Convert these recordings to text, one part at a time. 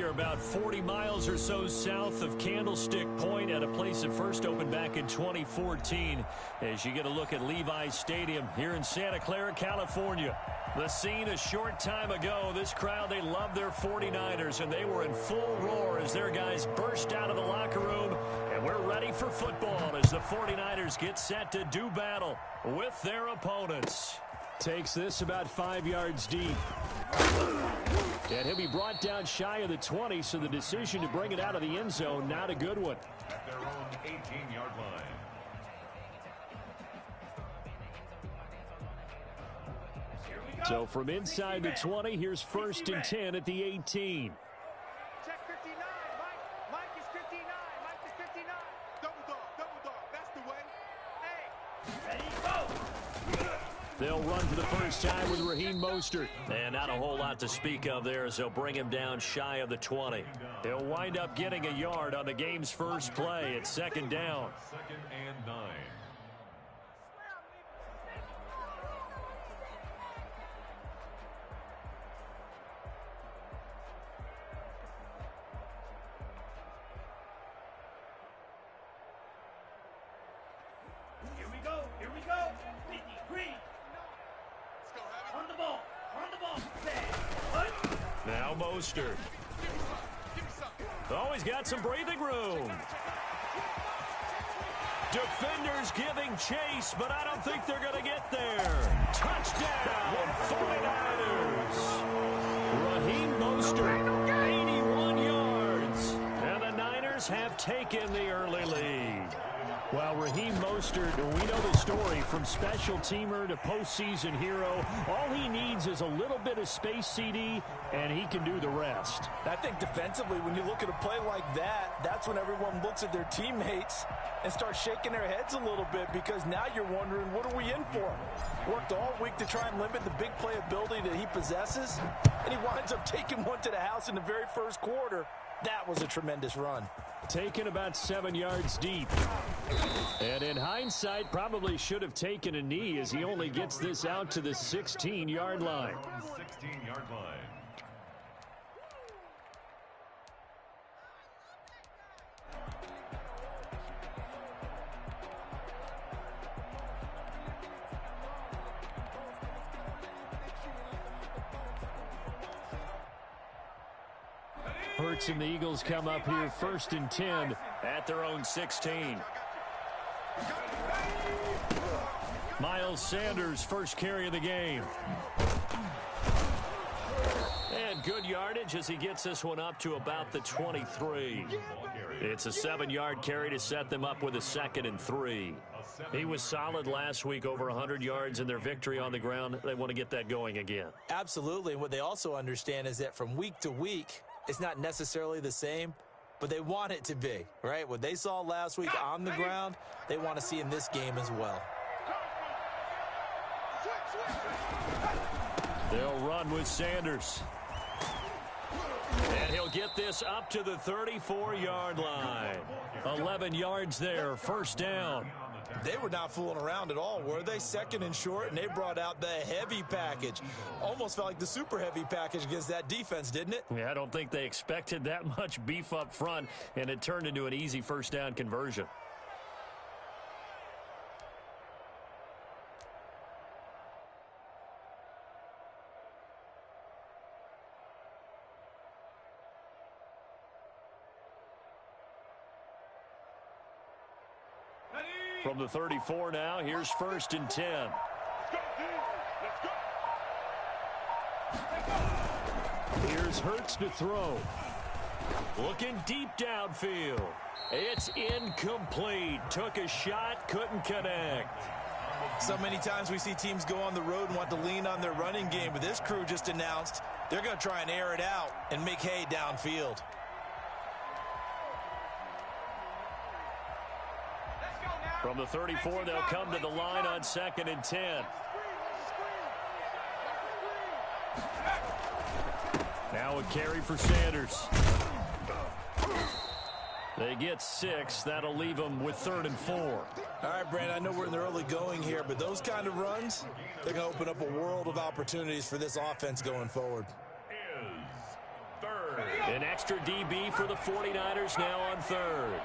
They're about 40 miles or so south of Candlestick Point at a place that first opened back in 2014 as you get a look at Levi's Stadium here in Santa Clara, California. The scene a short time ago. This crowd, they love their 49ers, and they were in full roar as their guys burst out of the locker room. And we're ready for football as the 49ers get set to do battle with their opponents. Takes this about 5 yards deep. And he'll be brought down shy of the 20, so the decision to bring it out of the end zone, not a good one. At their own 18-yard line. So from inside the 20, here's 1st and 10 at the 18. Check 59, Mike is 59, Mike is 59. Double dog, that's the way. Hey, ready, go! They'll run for the first time with Raheem Mostert. And not a whole lot to speak of there as they'll bring him down shy of the 20. They'll wind up getting a yard on the game's first play at 2nd down. 2nd and 9. Here we go. Green. On the ball. Now Mostert. Oh, he's got some breathing room. Defenders giving chase, but I don't think they're going to get there. Touchdown, 49ers. Raheem Mostert, 81 yards. And the Niners have taken the early lead. Well, Raheem Mostert, we know the story, from special teamer to postseason hero. All he needs is a little bit of space, CD, and he can do the rest. I think defensively, when you look at a play like that, that's when everyone looks at their teammates and starts shaking their heads a little bit, because now you're wondering, what are we in for? Worked all week to try and limit the big play ability that he possesses, and he winds up taking one to the house in the very first quarter. That was a tremendous run. Taken about 7 yards deep. And in hindsight, probably should have taken a knee as he only gets this out to the 16-yard line. 16-yard line. Hurts and the Eagles come up here 1st and 10 at their own 16. Miles Sanders, first carry of the game. And good yardage as he gets this one up to about the 23. It's a 7-yard carry to set them up with a 2nd and 3. He was solid last week, over 100 yards in their victory on the ground. They want to get that going again. Absolutely. And what they also understand is that from week to week, it's not necessarily the same, but they want it to be, right? What they saw last week on the ground, they want to see in this game as well. They'll run with Sanders. And he'll get this up to the 34-yard line. 11 yards there, 1st down. They were not fooling around at all, were they? 2nd and short, and they brought out the heavy package. Almost felt like the super heavy package against that defense, didn't it? Yeah, I don't think they expected that much beef up front, and it turned into an easy 1st down conversion. From the 34 now, here's 1st and 10. Here's Hurts to throw. Looking deep downfield. It's incomplete. Took a shot, couldn't connect. So many times we see teams go on the road and want to lean on their running game, but this crew just announced they're going to try and air it out and make hay downfield. From the 34, they'll come to the line on 2nd and 10. Now a carry for Sanders. They get 6. That'll leave them with 3rd and 4. All right, Brandon, I know we're in the early going here, but those kind of runs, they're going to open up a world of opportunities for this offense going forward. Is 3rd An extra DB for the 49ers now on third.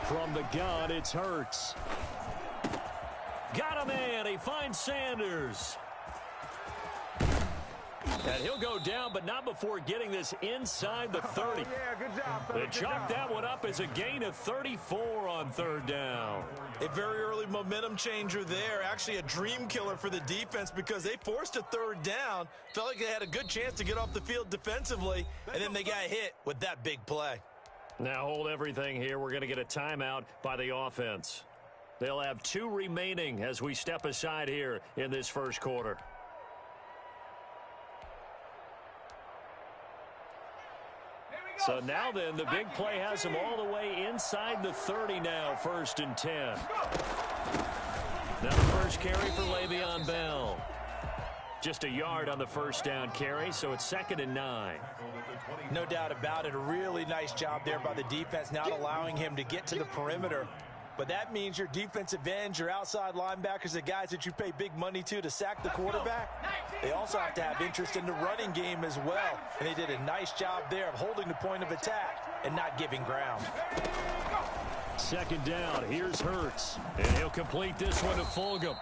From the gun, it's Hurts. Got a man. He finds Sanders. And he'll go down, but not before getting this inside the 30. Yeah, good job, They chalk that one up as a gain of 34 on third down. A very early momentum changer there. Actually a dream killer for the defense because they forced a third down. Felt like they had a good chance to get off the field defensively, and then they got hit with that big play. Now hold everything here. We're going to get a timeout by the offense. They'll have 2 remaining as we step aside here in this first quarter. So now then, the big play has them all the way inside the 30 now, 1st and 10. Now the first carry for Le'Veon Bell. Just a yard on the first down carry, so it's 2nd and 9. No doubt about it. A really nice job there by the defense, not allowing him to get to the perimeter. But that means your defensive ends, your outside linebackers, the guys that you pay big money to sack the quarterback, they also have to have interest in the running game as well. And they did a nice job there of holding the point of attack and not giving ground. 2nd down. Here's Hurts. And he'll complete this one to Fulgham.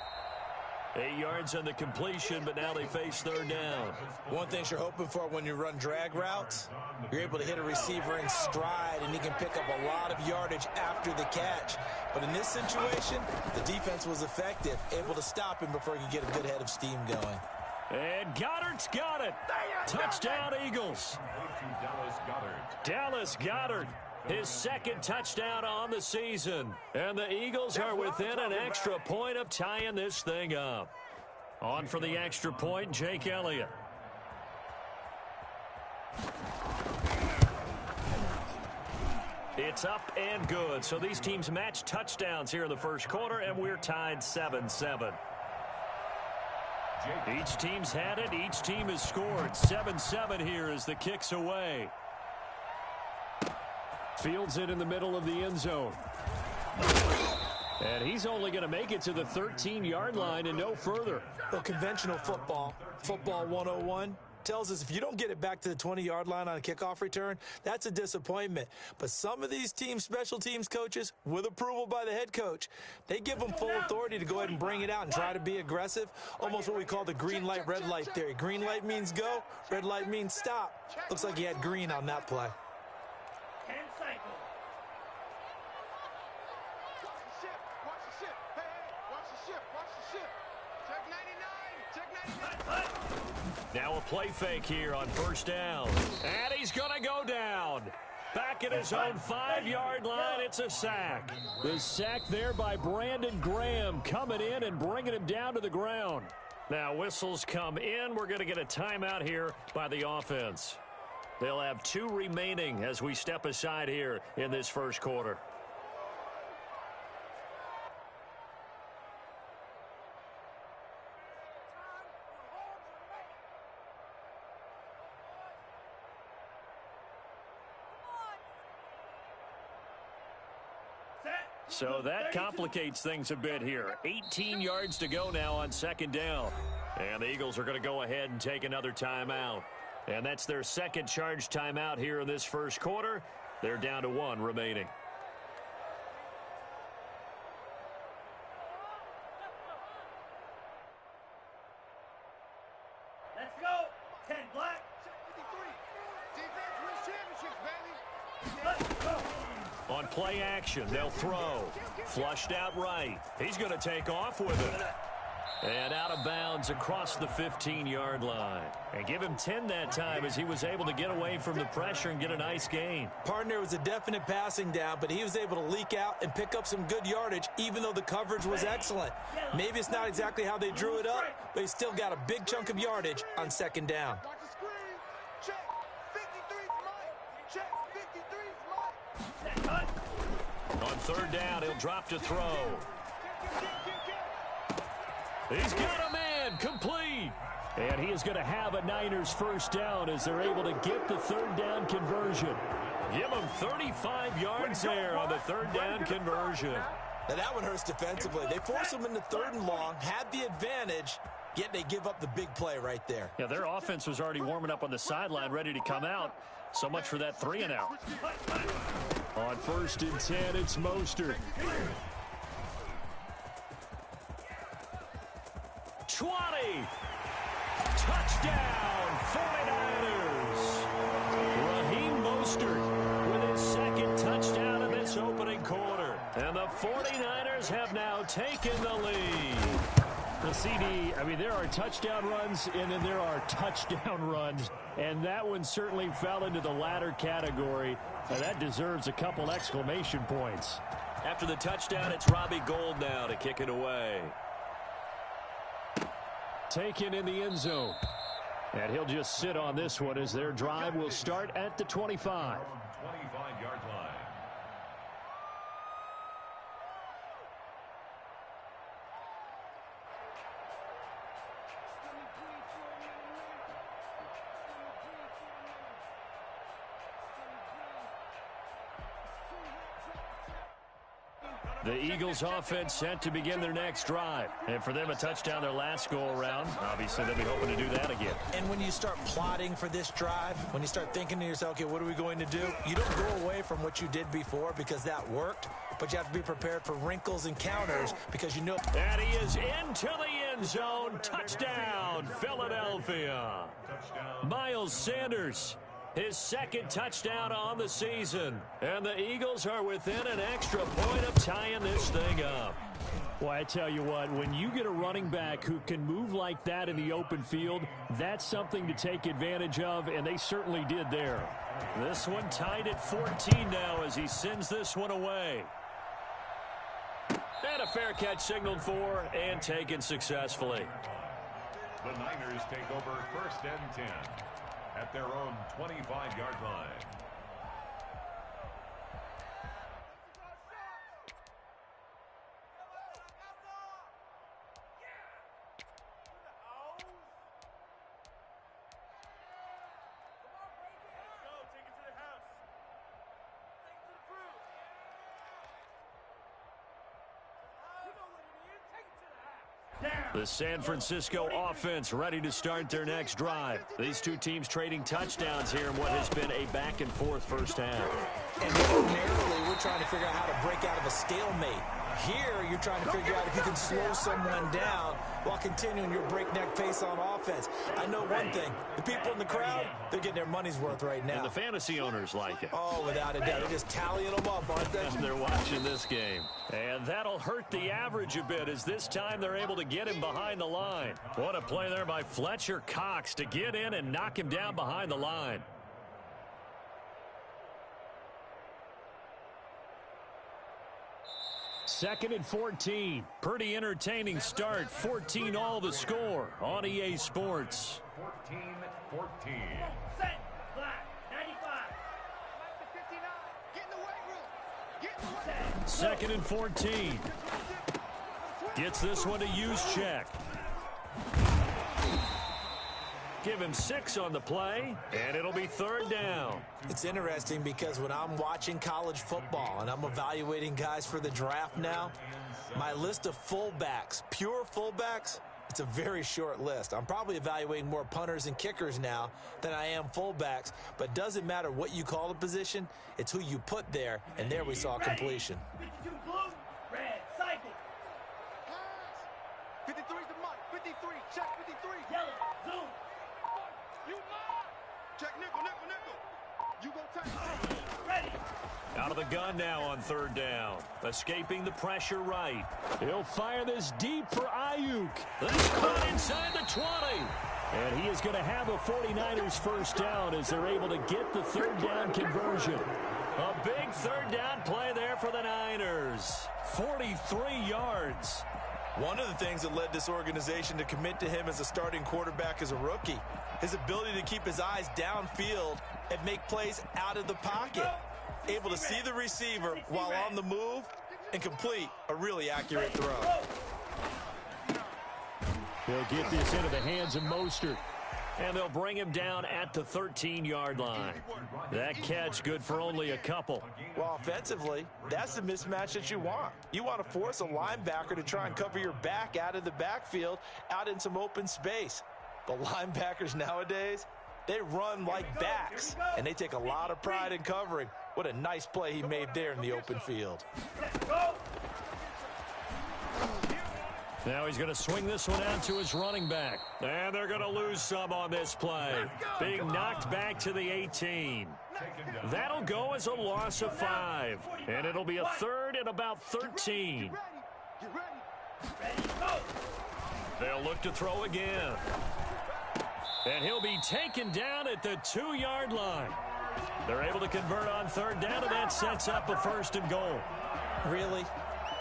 8 yards on the completion, but now they face 3rd down. One thing you're hoping for when you run drag routes, you're able to hit a receiver in stride, and he can pick up a lot of yardage after the catch. But in this situation, the defense was effective, able to stop him before he could get a good head of steam going. And Goddard's got it. Touchdown, Eagles. Dallas Goedert, his 2nd touchdown on the season. And the Eagles are within an extra point of tying this thing up. On for the extra point, Jake Elliott. It's up and good. So these teams match touchdowns here in the first quarter, and we're tied 7-7. Each team's had it. Each team has scored. 7-7 here as the kick's away. Fields it in the middle of the end zone. And he's only going to make it to the 13-yard line and no further. Well, conventional football 101, tells us if you don't get it back to the 20-yard line on a kickoff return, that's a disappointment. But some of these teams, special teams coaches, with approval by the head coach, they give them full authority to go ahead and bring it out and try to be aggressive, almost what we call the green light, red light theory. Green light means go, red light means stop. Looks like he had green on that play. 10 cycles. Watch the ship. Hey, watch the ship. Watch the ship. Check 99. Check 99. Now a play fake here on 1st down. And he's going to go down. Back at his own 5-yard line, it's a sack. The sack there by Brandon Graham coming in and bringing him down to the ground. Now whistles come in. We're going to get a timeout here by the offense. They'll have 2 remaining as we step aside here in this first quarter. So that complicates things a bit here. 18 yards to go now on 2nd down. And the Eagles are going to go ahead and take another timeout. And that's their 2nd charge timeout here in this first quarter. They're down to 1 remaining. Let's go. 10 black. Defense wins championships, baby. Let's go. On play action, they'll throw. Flushed out right. He's going to take off with it. And out of bounds across the 15-yard line. And give him 10 that time as he was able to get away from the pressure and get a nice gain. Partner was a definite passing down, but he was able to leak out and pick up some good yardage, even though the coverage was excellent. Maybe it's not exactly how they drew it up, but he still got a big chunk of yardage on 2nd down. Watch the screen. Check. 53's Mike. Check. 53's Mike. On 3rd down, he'll drop to throw. He's got a man, complete. And he is going to have a Niners 1st down as they're able to get the 3rd down conversion. Give him 35 yards there on the 3rd down conversion. Now that one hurts defensively. They forced him into 3rd and long, had the advantage, Yet they give up the big play right there. Yeah, their offense was already warming up on the sideline, ready to come out. So much for that 3-and-out. On 1st and 10, it's Mostert. 20. Touchdown, 49ers. Raheem Mostert with his second touchdown in this opening quarter. And the 49ers have now taken the lead. The CD, I mean, there are touchdown runs, and then there are touchdown runs. And that one certainly fell into the latter category. And that deserves a couple exclamation points. After the touchdown, it's Robbie Gould now to kick it away. Taken in the end zone. And he'll just sit on this one as their drive will start at the 25. 25-yard line. The Eagles offense set to begin their next drive. And for them, a touchdown their last go-around. Obviously, they'll be hoping to do that again. And when you start plotting for this drive, when you start thinking to yourself, okay, what are we going to do? You don't go away from what you did before because that worked, but you have to be prepared for wrinkles and counters because you know. And he is into the end zone. Touchdown, Philadelphia. Touchdown. Miles Sanders, his second touchdown on the season. And the Eagles are within an extra point of tying this thing up. Well, I tell you what, when you get a running back who can move like that in the open field, that's something to take advantage of, and they certainly did there. This one tied at 14 now as he sends this one away. And a fair catch signaled for and taken successfully. The Niners take over 1st and 10 at their own 25-yard line. The San Francisco offense ready to start their next drive. These two teams trading touchdowns here in what has been a back-and-forth first half. And ordinarily, we're trying to figure out how to break out of a stalemate. Here, you're trying to figure out if you can slow someone down while continuing your breakneck pace on offense. I know one thing. The people in the crowd, they're getting their money's worth right now. And the fantasy owners like it. Oh, without a doubt. They're just tallying them up, aren't they? And they're watching this game. And that'll hurt the average a bit as this time they're able to get him behind the line. What a play there by Fletcher Cox to get in and knock him down behind the line. Second and 14. Pretty entertaining start. 14 all the score on EA Sports. 14-14. Set. Black. 95. Get in the weight room. Get in the weight room. Second and 14. Gets this one to Juszczyk. Give him 6 on the play, and it'll be 3rd down. It's interesting because when I'm watching college football and I'm evaluating guys for the draft now, my list of fullbacks, pure fullbacks, it's a very short list. I'm probably evaluating more punters and kickers now than I am fullbacks, but it doesn't matter what you call the position, it's who you put there, and there we saw completion. 52 blue. Red. Cycle. 53's the mic. 53. Check 53. Yellow. Zoom. You check nickel. You go tight. Ready. Out of the gun now on 3rd down. Escaping the pressure right. He'll fire this deep for Ayuk. This caught inside the 20. And he is going to have a 49ers first down as they're able to get the 3rd down conversion. A big 3rd down play there for the Niners. 43 yards. One of the things that led this organization to commit to him as a starting quarterback as a rookie, his ability to keep his eyes downfield and make plays out of the pocket. Able to see the receiver while on the move and complete a really accurate throw. He'll get this into the hands of Mostert. And they'll bring him down at the 13-yard line. That catch good for only a couple. Well, offensively, that's the mismatch that you want. You want to force a linebacker to try and cover your back out of the backfield, out in some open space. The linebackers nowadays, they run like backs, and they take a lot of pride in covering. What a nice play he made there in the open field. Now he's going to swing this one out to his running back. And they're going to lose some on this play. Being knocked back to the 18. That'll go as a loss of 5. And it'll be a third and about 13. They'll look to throw again. And he'll be taken down at the 2-yard line. They're able to convert on third down, and that sets up a 1st and goal. Really?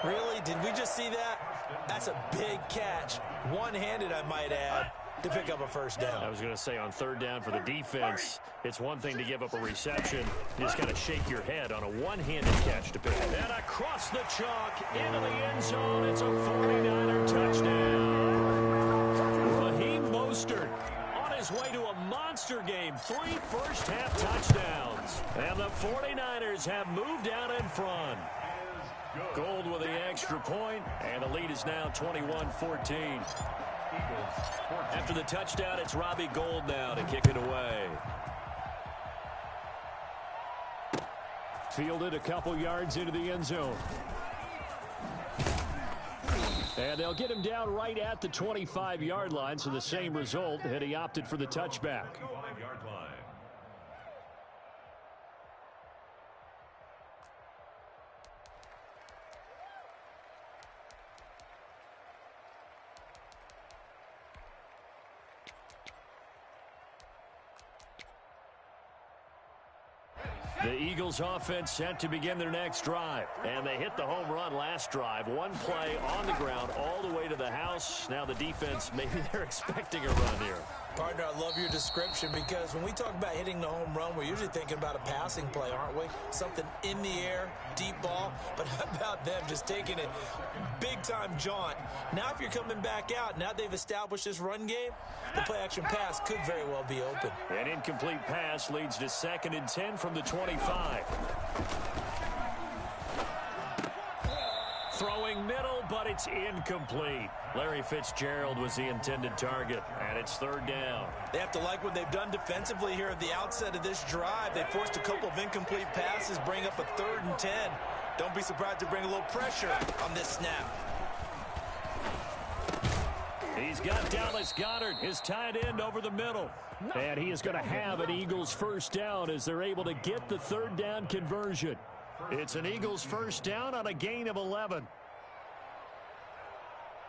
Really? Did we just see that? That's a big catch. One-handed, I might add, to pick up a 1st down. I was going to say on third down for the defense, it's one thing to give up a reception. You just got to shake your head on a one-handed catch to pick it. And across the chalk into the end zone. It's a 49er touchdown. Raheem Mostert on his way to a monster game. 3 first-half touchdowns. And the 49ers have moved out in front. Gold with the extra point, and the lead is now 21-14. After the touchdown, it's Robbie Gould now to kick it away. Fielded a couple yards into the end zone. And they'll get him down right at the 25-yard line, so the same result, and he opted for the touchback. The Eagles offense set to begin their next drive. And they hit the home run last drive. One play on the ground all the way to the house. Now the defense, maybe they're expecting a run here. Partner, I love your description because when we talk about hitting the home run, we're usually thinking about a passing play, aren't we? Something in the air, deep ball. But how about them just taking it big-time jaunt? Now if you're coming back out, now they've established this run game, the play-action pass could very well be open. An incomplete pass leads to 2nd and 10 from the 25. Throwing middle, but it's incomplete. Larry Fitzgerald was the intended target, and it's 3rd down. They have to like what they've done defensively here at the outset of this drive. They forced a couple of incomplete passes, bring up a 3rd and 10. Don't be surprised to bring a little pressure on this snap. He's got Dallas Goedert, his tight end, over the middle. And he is going to have an Eagles 1st down as they're able to get the 3rd down conversion. It's an Eagles 1st down on a gain of 11. Come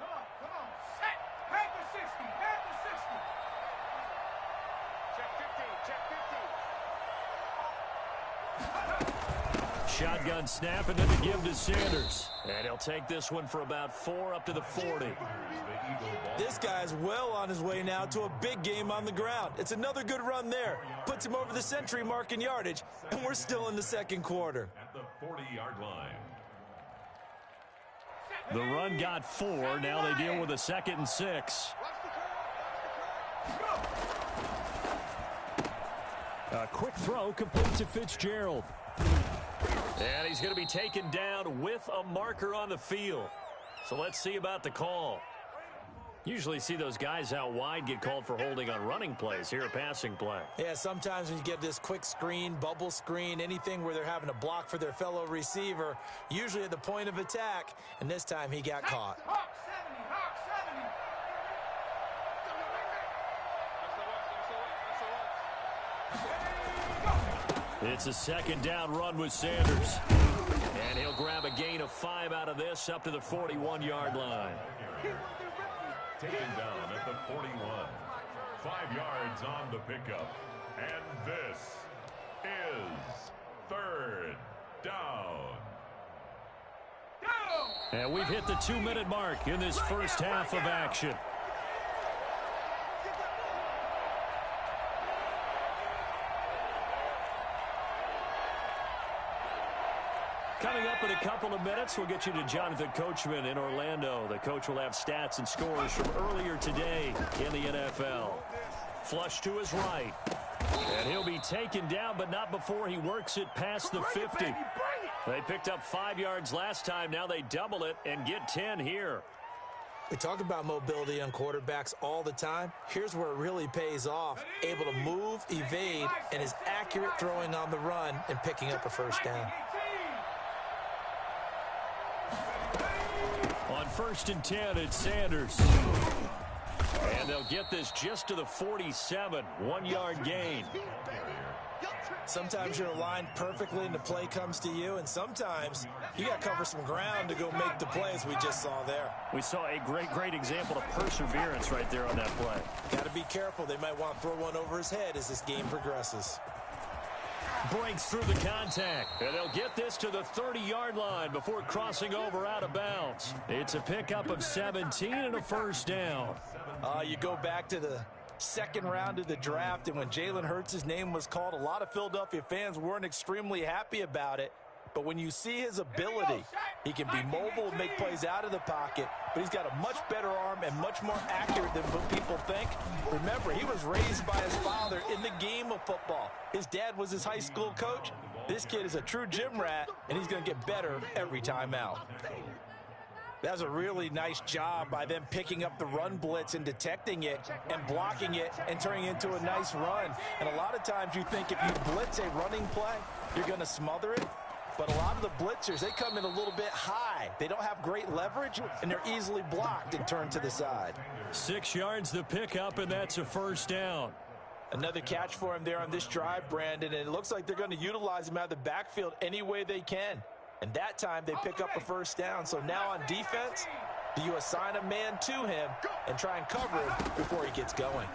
on, set. Back to 60, back to 60. Check 15, check 15. Shotgun snap and then to give to Sanders. And he'll take this one for about 4 up to the 40. This guy's well on his way now to a big game on the ground. It's another good run there. Puts him over the century mark in yardage, and we're still in the 2nd quarter. At the 40-yard line. The run got 4. Now they deal with a 2nd and 6. A quick throw complete to Fitzgerald. And he's going to be taken down with a marker on the field. So let's see about the call. Usually see those guys out wide get called for holding on running plays. Here a passing play. Yeah, sometimes when you get this quick screen, bubble screen, anything where they're having to block for their fellow receiver, usually at the point of attack, and this time he got caught. Hawk 70, Hawk 70. It's a 2nd down run with Sanders. And he'll grab a gain of 5 out of this up to the 41-yard line. Taken down at the 41. 5 yards on the pickup. And this is 3rd down. And we've hit the 2-minute mark in this first half of action. Coming up in a couple of minutes, we'll get you to Jonathan Coachman in Orlando. The coach will have stats and scores from earlier today in the NFL. Flush to his right. And he'll be taken down, but not before he works it past the 50. They picked up 5 yards last time. Now they double it and get 10 here. We talk about mobility on quarterbacks all the time. Here's where it really pays off. Able to move, evade, and is accurate throwing on the run and picking up a first down. On 1st and 10, it's Sanders. And they'll get this just to the 47. 1-yard gain. Sometimes you're aligned perfectly and the play comes to you, and sometimes you got to cover some ground to go make the plays we just saw there. We saw a great example of perseverance right there on that play. Got to be careful. They might want to throw one over his head as this game progresses. Breaks through the contact, and they'll get this to the 30-yard line before crossing over out of bounds. It's a pickup of 17 and a first down. You go back to the second round of the draft, and when Jalen Hurts' name was called, a lot of Philadelphia fans weren't extremely happy about it. But when you see his ability, he can be mobile and make plays out of the pocket, but he's got a much better arm and much more accurate than what people think. Remember, he was raised by his father in the game of football. His dad was his high school coach. This kid is a true gym rat, and he's going to get better every time out. That was a really nice job by them picking up the run blitz and detecting it and blocking it and turning it into a nice run. And a lot of times you think if you blitz a running play, you're going to smother it. But a lot of the blitzers, they come in a little bit high. They don't have great leverage, and they're easily blocked and turned to the side. 6 yards the pickup, and that's a first down. Another catch for him there on this drive, Brandon, and it looks like they're going to utilize him out of the backfield any way they can. And that time they pick up a first down. So now on defense, do you assign a man to him and try and cover him before he gets going?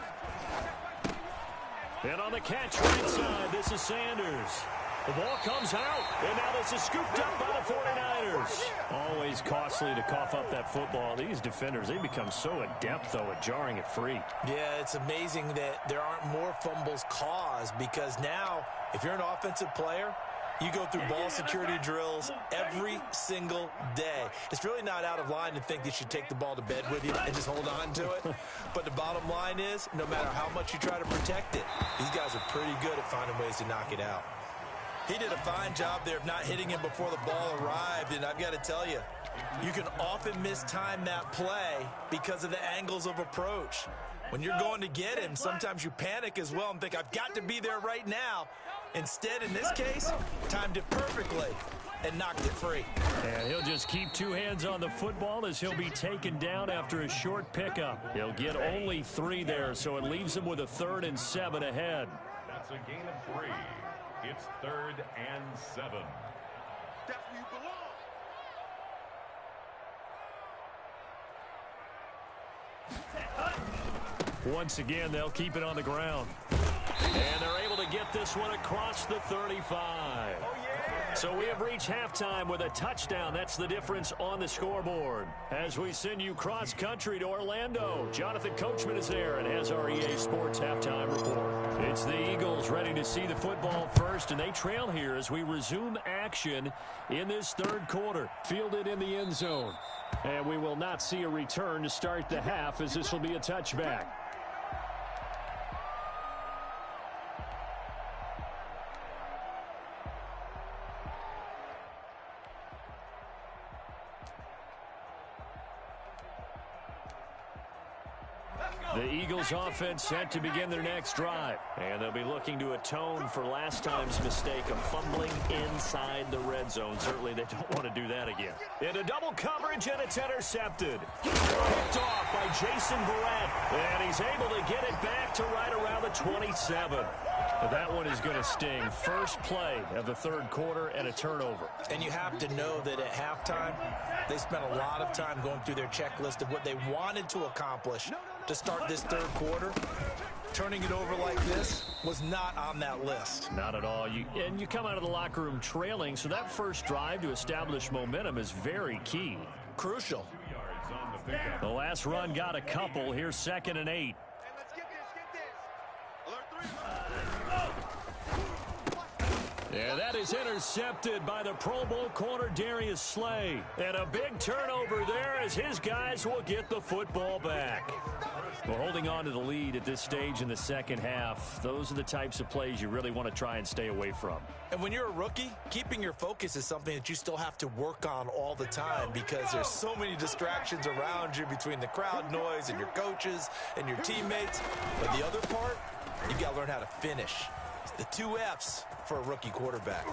And on the catch right side, this is Sanders. The ball comes out, and now this is scooped up by the 49ers. Always costly to cough up that football. These defenders, they become so adept, though, at jarring it free. Yeah, it's amazing that there aren't more fumbles caused, because now, if you're an offensive player, you go through ball security drills every single day. It's really not out of line to think you should take the ball to bed with you and just hold on to it. But the bottom line is, no matter how much you try to protect it, these guys are pretty good at finding ways to knock it out. He did a fine job there of not hitting him before the ball arrived, and I've got to tell you, you can often mistime that play because of the angles of approach. When you're going to get him, sometimes you panic as well and think, I've got to be there right now. Instead, in this case, timed it perfectly and knocked it free. And he'll just keep 2 hands on the football as he'll be taken down after a short pickup. He'll get only 3 there, so it leaves him with a 3rd and 7 ahead. That's a gain of 3. It's 3rd and 7. That's where you belong. Once again, they'll keep it on the ground. And they're able to get this one across the 35. So we have reached halftime with a touchdown. That's the difference on the scoreboard. As we send you cross-country to Orlando, Jonathan Coachman is there and has our EA Sports halftime report. It's the Eagles ready to see the football first, and they trail here as we resume action in this 3rd quarter. Fielded in the end zone. And we will not see a return to start the half, as this will be a touchback. The Eagles offense set to begin their next drive. And they'll be looking to atone for last time's mistake of fumbling inside the red zone. Certainly they don't want to do that again. Into double coverage, and it's intercepted. Picked off by Jason Verrett. And he's able to get it back to right around the 27. But that one is going to sting. First play of the 3rd quarter and a turnover. And you have to know that at halftime, they spent a lot of time going through their checklist of what they wanted to accomplish to start this 3rd quarter. Turning it over like this was not on that list. Not at all. And you come out of the locker room trailing, so that first drive to establish momentum is very key. Crucial. The last run got a couple. Here's 2nd and 8. Yeah, that is intercepted by the Pro Bowl corner Darius Slay. And a big turnover there as his guys will get the football back. Well, holding on to the lead at this stage in the second half, those are the types of plays you really want to try and stay away from. And when you're a rookie, keeping your focus is something that you still have to work on all the time because there's so many distractions around you between the crowd noise and your coaches and your teammates. But the other part, you got to learn how to finish. It's the 2 F's for a rookie quarterback.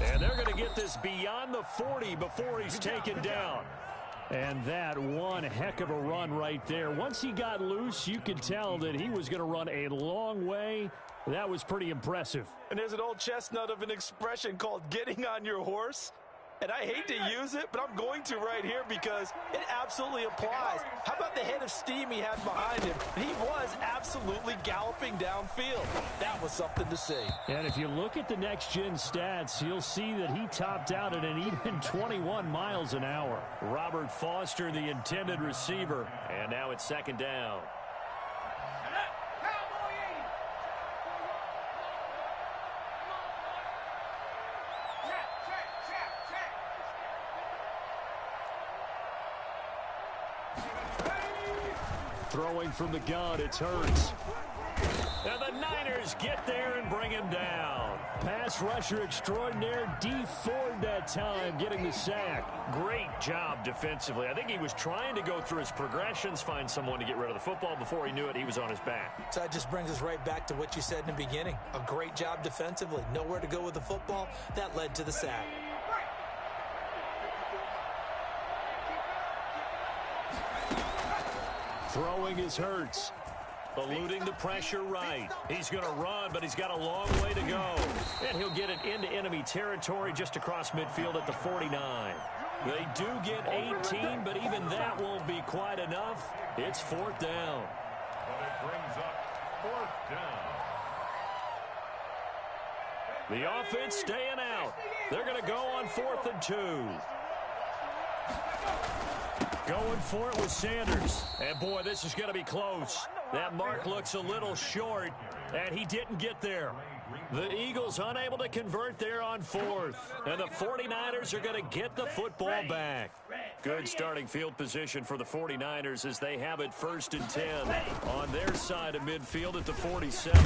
And they're going to get this beyond the 40 before he's taken down. And that one heck of a run right there. Once he got loose, you could tell that he was going to run a long way. That was pretty impressive. And there's an old chestnut of an expression called getting on your horse. And I hate to use it, but I'm going to right here because it absolutely applies. How about the head of steam he had behind him? He was absolutely galloping downfield. That was something to see. And if you look at the next-gen stats, you'll see that he topped out at an even 21 miles an hour. Robert Foster, the intended receiver. And now it's second down. Throwing from the gun, it's Hurts. And the Niners get there and bring him down. Pass rusher extraordinaire, D Ford that time, getting the sack. Great job defensively. I think he was trying to go through his progressions, find someone to get rid of the football. Before he knew it, he was on his back. So that just brings us right back to what you said in the beginning. A great job defensively. Nowhere to go with the football. That led to the sack. Throwing is Hurts. Eluding the pressure right. He's going to run, but he's got a long way to go. And he'll get it into enemy territory just across midfield at the 49. They do get 18, but even that won't be quite enough. It's 4th down. But it brings up 4th down. The offense staying out. They're going to go on 4th and 2. Going for it with Sanders. And, boy, this is going to be close. That mark looks a little short, and he didn't get there. The Eagles unable to convert there on 4th. And the 49ers are going to get the football back. Good starting field position for the 49ers as they have it 1st and 10 on their side of midfield at the 47.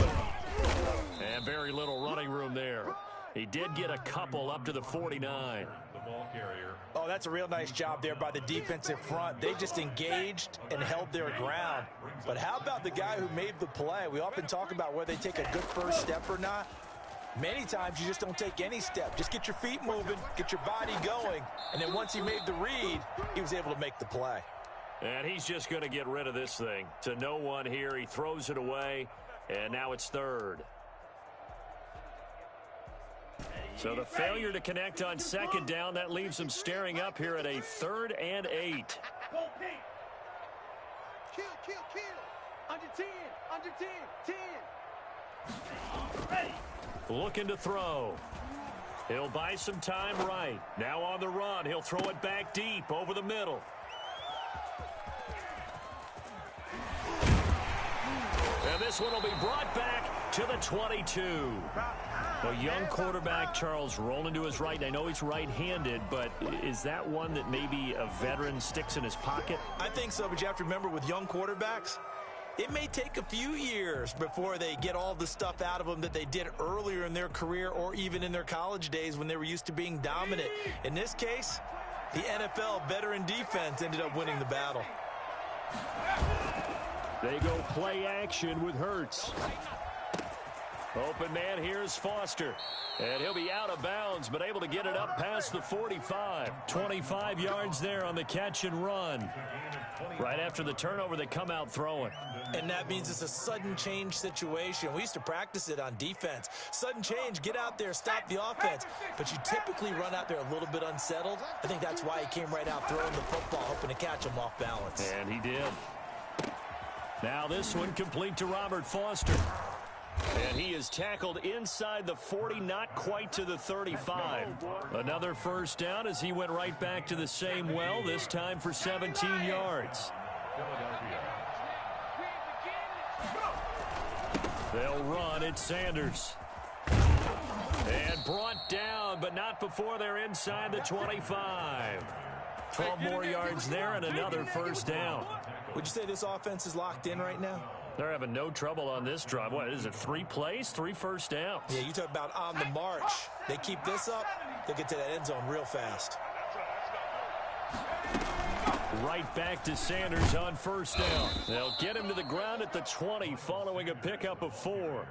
And very little running room there. He did get a couple up to the 49. The ball carrier. Oh, that's a real nice job there by the defensive front. They just engaged and held their ground. But how about the guy who made the play? We often talk about whether they take a good first step or not. Many times you just don't take any step. Just get your feet moving, get your body going. And then once he made the read, he was able to make the play. And he's just going to get rid of this thing. To no one here. He throws it away, and now it's 3rd. So the failure to connect on 2nd down, that leaves them staring up here at a 3rd and 8. Kill. Under 10. Under 10. 10. Looking to throw. He'll buy some time right. Now on the run. He'll throw it back deep over the middle. And this one will be brought back to the 22. A young quarterback, Charles, rolling to his right. And I know he's right-handed, but is that one that maybe a veteran sticks in his pocket? I think so, but you have to remember with young quarterbacks, it may take a few years before they get all the stuff out of them that they did earlier in their career or even in their college days when they were used to being dominant. In this case, the NFL veteran defense ended up winning the battle. They go play action with Hurts. Open man, here's Foster. And he'll be out of bounds, but able to get it up past the 45. 25 yards there on the catch and run. Right after the turnover, they come out throwing. And that means it's a sudden change situation. We used to practice it on defense. Sudden change, get out there, stop the offense. But you typically run out there a little bit unsettled. I think that's why he came right out throwing the football, hoping to catch him off balance. And he did. Now this one complete to Robert Foster. And he is tackled inside the 40, not quite to the 35. Another first down as he went right back to the same well, this time for 17 yards. They'll run. It's Sanders. And brought down, but not before they're inside the 25. 12 more yards there and another first down. Would you say this offense is locked in right now? They're having no trouble on this drive. What is it, 3 plays, 3 first downs? Yeah, you talk about on the march. They keep this up, they'll get to that end zone real fast. Right back to Sanders on first down. They'll get him to the ground at the 20 following a pickup of 4.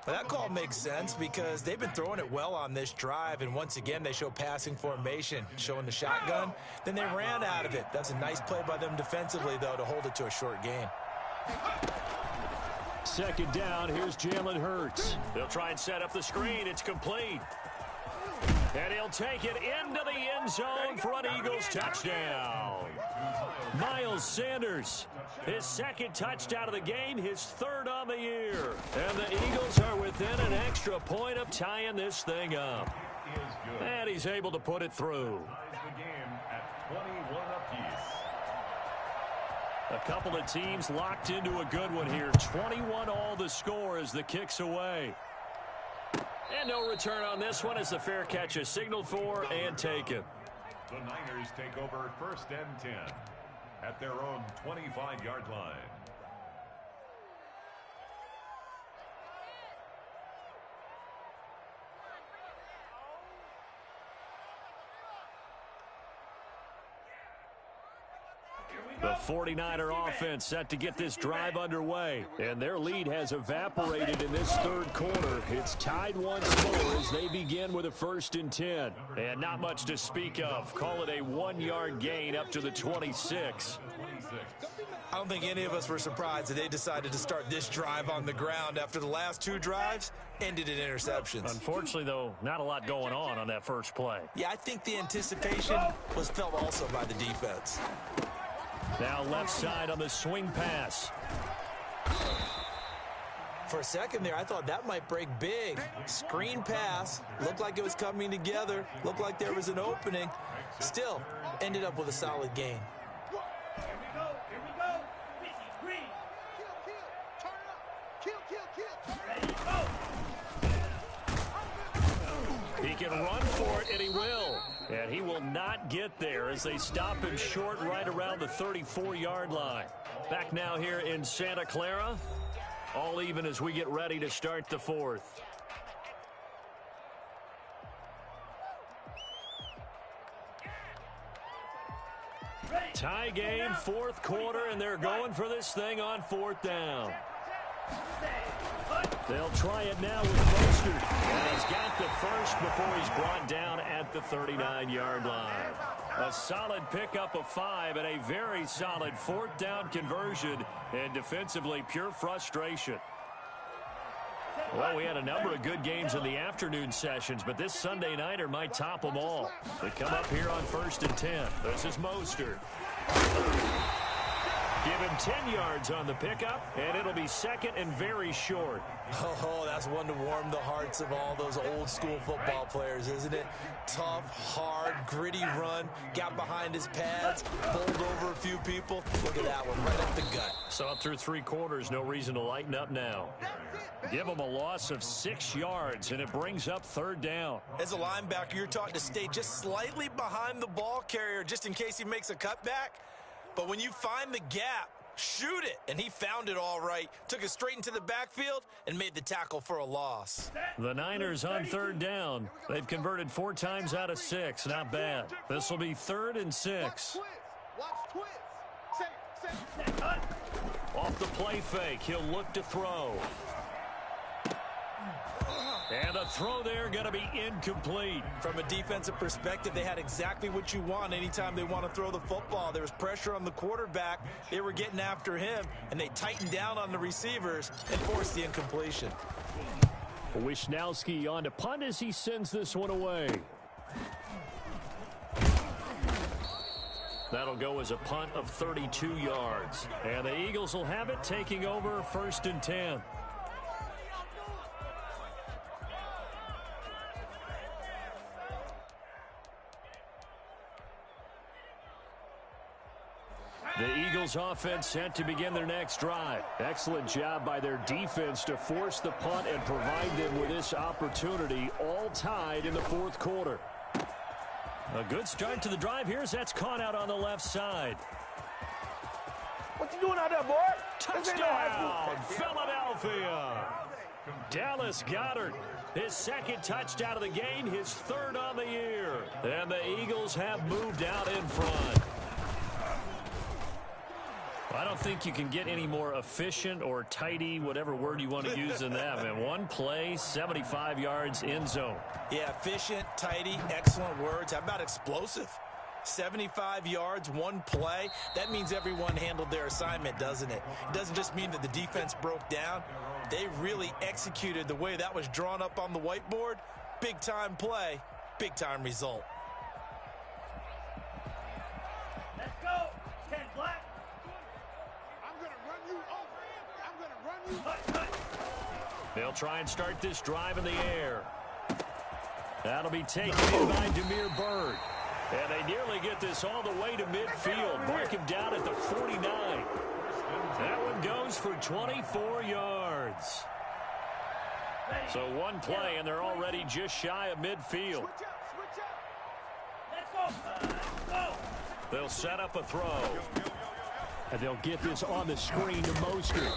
Well, that call makes sense because they've been throwing it well on this drive, and once again they show passing formation, showing the shotgun. Then they ran out of it. That's a nice play by them defensively, though, to hold it to a short gain. Second down, here's Jalen Hurts. They'll try and set up the screen. It's complete. And he'll take it into the end zone for an Eagles touchdown. Miles Sanders, his second touchdown of the game, his third on the year. And the Eagles are within an extra point of tying this thing up. And he's able to put it through. The game at 21 apiece. A couple of teams locked into a good one here. 21 all the score as the kick's away. And no return on this one as the fair catch is signaled for and taken. The Niners take over first and 10 at their own 25-yard line. The 49er offense set to get this drive underway, and their lead has evaporated in this third quarter. It's tied once more as they begin with a 1st and 10. And not much to speak of. Call it a 1-yard gain up to the 26. I don't think any of us were surprised that they decided to start this drive on the ground after the last 2 drives ended in interceptions. Unfortunately, though, not a lot going on that first play. Yeah, I think the anticipation was felt also by the defense. Now left side on the swing pass. For a second there, I thought that might break big. Screen pass. Looked like it was coming together. Looked like there was an opening. Still, ended up with a solid gain. Here we go. Busy, green. Kill, turn it up. Kill. Ready, go. He can run for it, and he will. And he will not get there as they stop him short right around the 34-yard line. Back now here in Santa Clara. All even as we get ready to start the 4th. Tie game, 4th quarter, and they're going for this thing on 4th down. They'll try it now with Mostert. And he's got the first before he's brought down at the 39-yard line. A solid pickup of 5 and a very solid 4th down conversion. And defensively, pure frustration. Well, we had a number of good games in the afternoon sessions, but this Sunday nighter might top them all. They come up here on 1st and 10. This is Mostert. Give him 10 yards on the pickup, and it'll be 2nd and very short. Oh, that's one to warm the hearts of all those old school football players, isn't it? Tough, hard, gritty run, got behind his pads, bowled over a few people. Look at that one, right up the gut. So up through 3 quarters, no reason to lighten up now. Give him a loss of 6 yards, and it brings up 3rd down. As a linebacker, you're taught to stay just slightly behind the ball carrier just in case he makes a cutback. But when you find the gap, shoot it. And he found it all right. Took it straight into the backfield and made the tackle for a loss. The Niners on 3rd down. They've converted 4 times out of 6. Not bad. This will be 3rd and 6. Watch twist. Say. Off the play fake, he'll look to throw. And the throw there going to be incomplete. From a defensive perspective, they had exactly what you want anytime they want to throw the football. There was pressure on the quarterback. They were getting after him, and they tightened down on the receivers and forced the incompletion. Wisnowski on to punt as he sends this one away. That'll go as a punt of 32 yards. And the Eagles will have it, taking over 1st and 10. The Eagles offense set to begin their next drive. Excellent job by their defense to force the punt and provide them with this opportunity, all tied in the fourth quarter. A good start to the drive. Here's that's caught out on the left side. What you doing out there, boy? Touchdown, Philadelphia. Dallas Goedert, his second touchdown of the game, his third on the year. And the Eagles have moved out in front. I don't think you can get any more efficient or tidy, whatever word you want to use in that, man. One play, 75 yards, end zone. Yeah, efficient, tidy, excellent words. How about explosive? 75 yards, one play. That means everyone handled their assignment, doesn't it? It doesn't just mean that the defense broke down. They really executed the way that was drawn up on the whiteboard. Big-time play, big-time result. Let's go. 10 black. I'm going to run you over. I'm going to run you over. They'll try and start this drive in the air. That'll be taken in by Damiere Byrd. And they nearly get this all the way to midfield. Mark him down at the 49. That one goes for 24 yards. So one play, and they're already just shy of midfield. Let's go. Let's go. They'll set up a throw. And they'll get this on the screen to Mostert.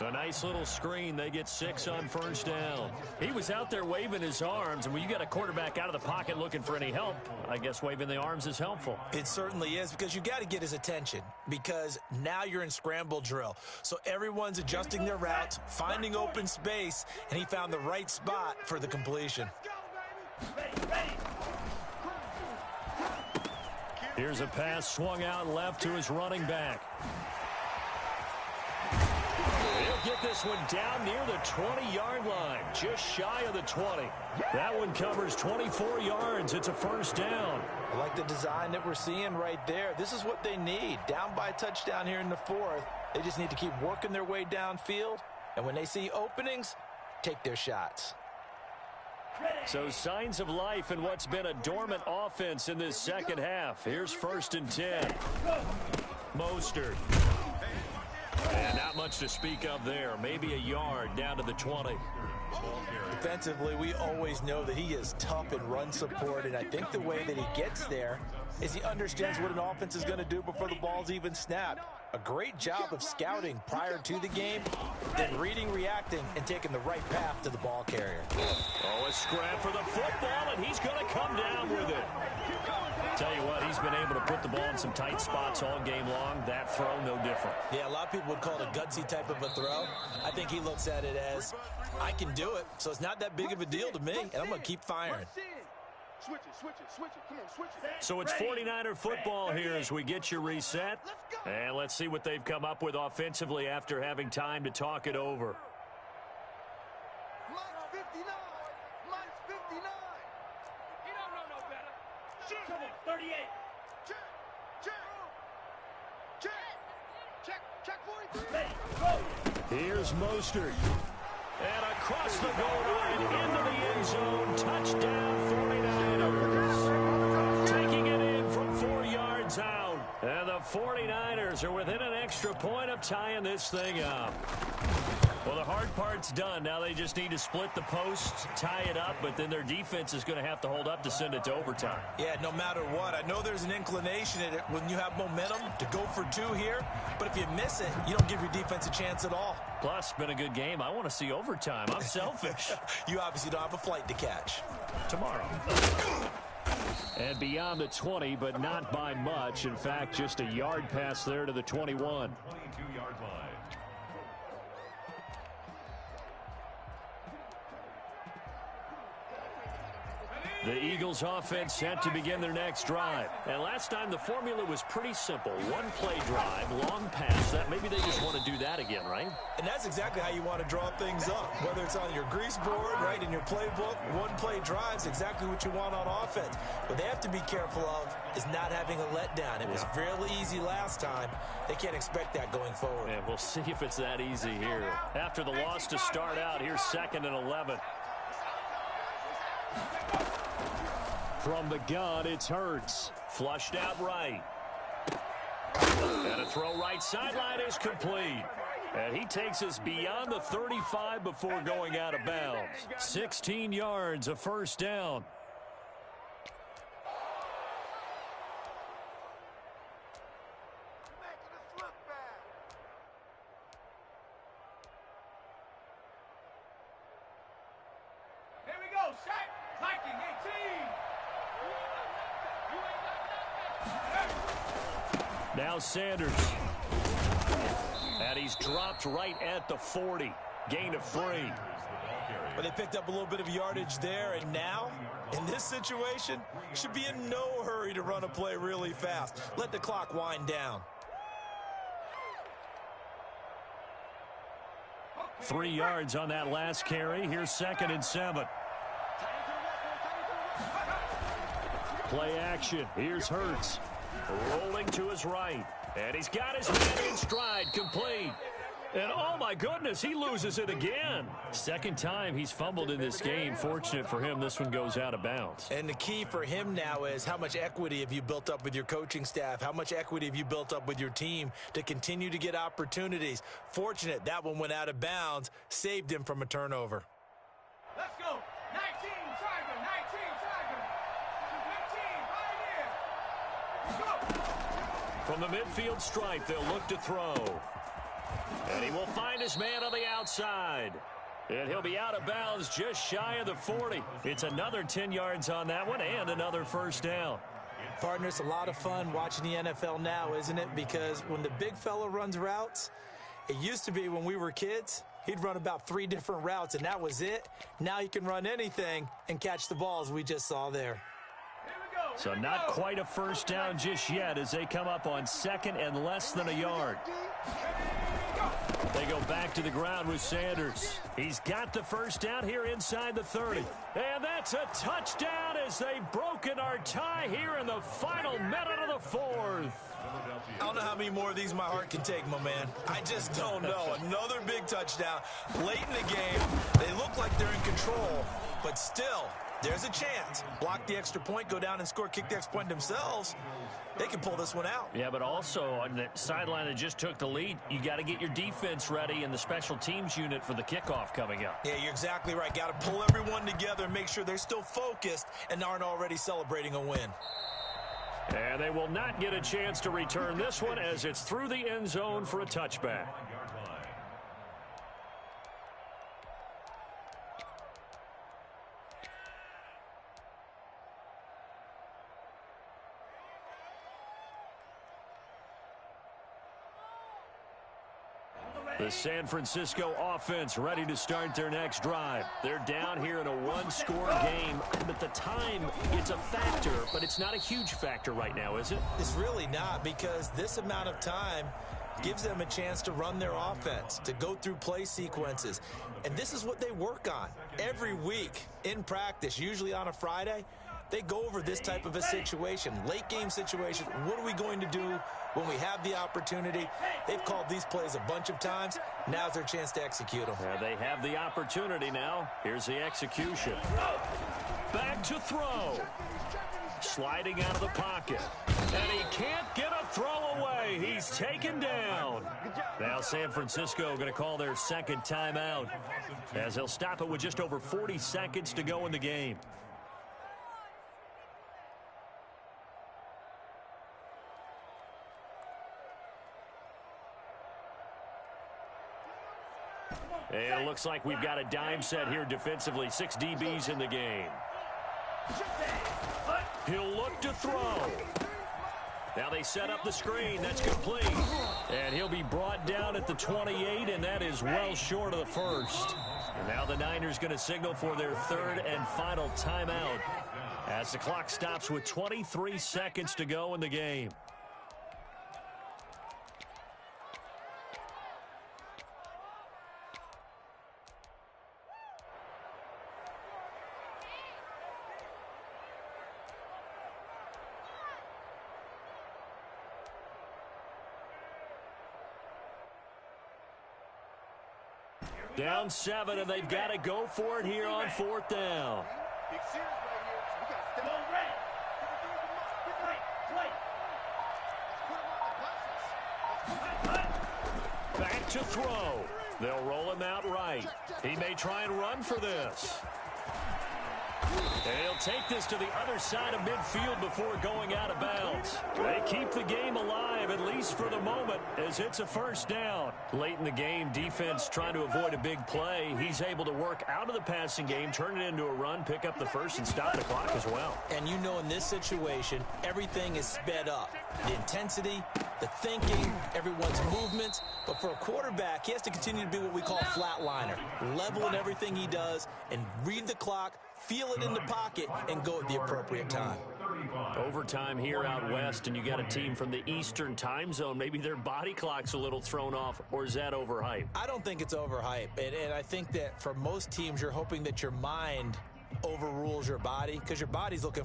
A nice little screen. They get 6 on first down. He was out there waving his arms, and when you got a quarterback out of the pocket looking for any help, I guess waving the arms is helpful. It certainly is, because you got to get his attention, because now you're in scramble drill. So everyone's adjusting their routes, finding open space, and he found the right spot for the completion. Ready. Here's a pass swung out left to his running back. He'll get this one down near the 20-yard line, just shy of the 20. That one covers 24 yards. It's a first down. I like the design that we're seeing right there. This is what they need. Down by a touchdown here in the fourth. They just need to keep working their way downfield. And when they see openings, take their shots. So signs of life in what's been a dormant offense in this second half. Here's 1st and 10. Mostert. And not much to speak of there. Maybe a yard down to the 20. Defensively, we always know that he is tough in run support, and I think the way that he gets there is he understands what an offense is going to do before the ball's even snapped. A great job of scouting prior to the game, then reading, reacting, and taking the right path to the ball carrier. Oh, a scrap for the football, and he's going to come down with it. Tell you what, he's been able to put the ball in some tight spots all game long. That throw, no different. Yeah, a lot of people would call it a gutsy type of a throw. I think he looks at it as, I can do it, so it's not that big of a deal to me, and I'm going to keep firing. Switch it. Come on, switch it. So it's 49er football here as we get you reset. And let's see what they've come up with offensively after having time to talk it over. Mike's 59. Mike's 59. He don't know no better. Come on, 38. Check 43. Ready. Go. Here's Mostert. And across the goal line into the end zone. Touchdown 49ers. Taking it in from 4 yards out. And the 49ers are within an extra point of tying this thing up. Well, the hard part's done. Now they just need to split the posts, tie it up, but then their defense is going to have to hold up to send it to overtime. Yeah, no matter what. I know there's an inclination in it when you have momentum to go for 2 here, but if you miss it, you don't give your defense a chance at all. Plus, it's been a good game. I want to see overtime. I'm selfish. You obviously don't have a flight to catch. Tomorrow. And beyond the 20, but not by much. In fact, just a yard pass there to the 21. 22-yard line. The Eagles offense set to begin their next drive. And last time the formula was pretty simple. One play drive, long pass. That maybe they just want to do that again, right? And that's exactly how you want to draw things up. Whether it's on your grease board, right, in your playbook, one play drive's exactly what you want on offense. What they have to be careful of is not having a letdown. It was fairly easy last time. They can't expect that going forward. And we'll see if it's that easy here. After the loss to start out, here's 2nd and 11. From the gun, it's Hurts. Flushed out right. And a throw right sideline is complete. And he takes us beyond the 35 before going out of bounds. 16 yards, a first down. Here we go, sack. Viking 18. Now Sanders. And he's dropped right at the 40. Gain of 3. But they picked up a little bit of yardage there, and now, in this situation, should be in no hurry to run a play really fast. Let the clock wind down. 3 yards on that last carry. Here's 2nd and 7. Play action. Here's Hurts. Rolling to his right. And he's got his man in stride, complete. And oh my goodness, he loses it again. Second time he's fumbled in this game. Fortunate for him, this one goes out of bounds. And the key for him now is how much equity have you built up with your coaching staff? How much equity have you built up with your team to continue to get opportunities? Fortunate that one went out of bounds, saved him from a turnover. Let's go. 19 Tiger, 19 Tiger. 15 right here. Go. From the midfield stripe, they'll look to throw. And he will find his man on the outside. And he'll be out of bounds just shy of the 40. It's another 10 yards on that one and another first down. Partner, it's a lot of fun watching the NFL now, isn't it? Because when the big fella runs routes, it used to be when we were kids, he'd run about 3 different routes, and that was it. Now he can run anything and catch the balls we just saw there. So not quite a first down just yet as they come up on 2nd and less than a yard. They go back to the ground with Sanders. He's got the first down here inside the 30. And that's a touchdown as they've broken our tie here in the final minute of the 4th. I don't know how many more of these my heart can take, my man. I just don't know. Another big touchdown. Late in the game, they look like they're in control, but still, there's a chance. Block the extra point, go down and score, kick the extra point themselves. They can pull this one out. Yeah, but also on the sideline that just took the lead, you got to get your defense ready and the special teams unit for the kickoff coming up. Yeah, you're exactly right. Got to pull everyone together and make sure they're still focused and aren't already celebrating a win. And they will not get a chance to return this one as it's through the end zone for a touchback. The San Francisco offense ready to start their next drive. They're down here in a one-score game, but the time, it's a factor, but it's not a huge factor right now, is it? It's really not, because this amount of time gives them a chance to run their offense, to go through play sequences. And this is what they work on every week in practice, usually on a Friday. They go over this type of a situation, late game situation. What are we going to do when we have the opportunity? They've called these plays a bunch of times. Now's their chance to execute them. Yeah, they have the opportunity now. Here's the execution. Back to throw. Sliding out of the pocket. And he can't get a throw away. He's taken down. Now San Francisco going to call their second timeout as they'll stop it with just over 40 seconds to go in the game. And it looks like we've got a dime set here defensively. 6 DBs in the game. He'll look to throw. Now they set up the screen. That's complete. And he'll be brought down at the 28, and that is well short of the first. And now the Niners going to signal for their third and final timeout as the clock stops with 23 seconds to go in the game. Down 7, and they've got to go for it here on 4th down. Big series right here, so we got to step up. Put them on the glasses. to throw. They'll roll him out right. He may try and run for this. And he'll take this to the other side of midfield before going out of bounds. They keep the game alive, at least for the moment, as it's a first down. Late in the game, defense trying to avoid a big play. He's able to work out of the passing game, turn it into a run, pick up the first, and stop the clock as well. And you know in this situation, everything is sped up. The intensity, the thinking, everyone's movements. But for a quarterback, he has to continue to be what we call a flatliner. Level in everything he does and read the clock, feel it in the pocket, and go at the appropriate time. Overtime here out west, and you got a team from the Eastern time zone. Maybe their body clock's a little thrown off, or is that overhyped? I don't think it's overhyped, and I think that for most teams, you're hoping that your mind overrules your body because your body's looking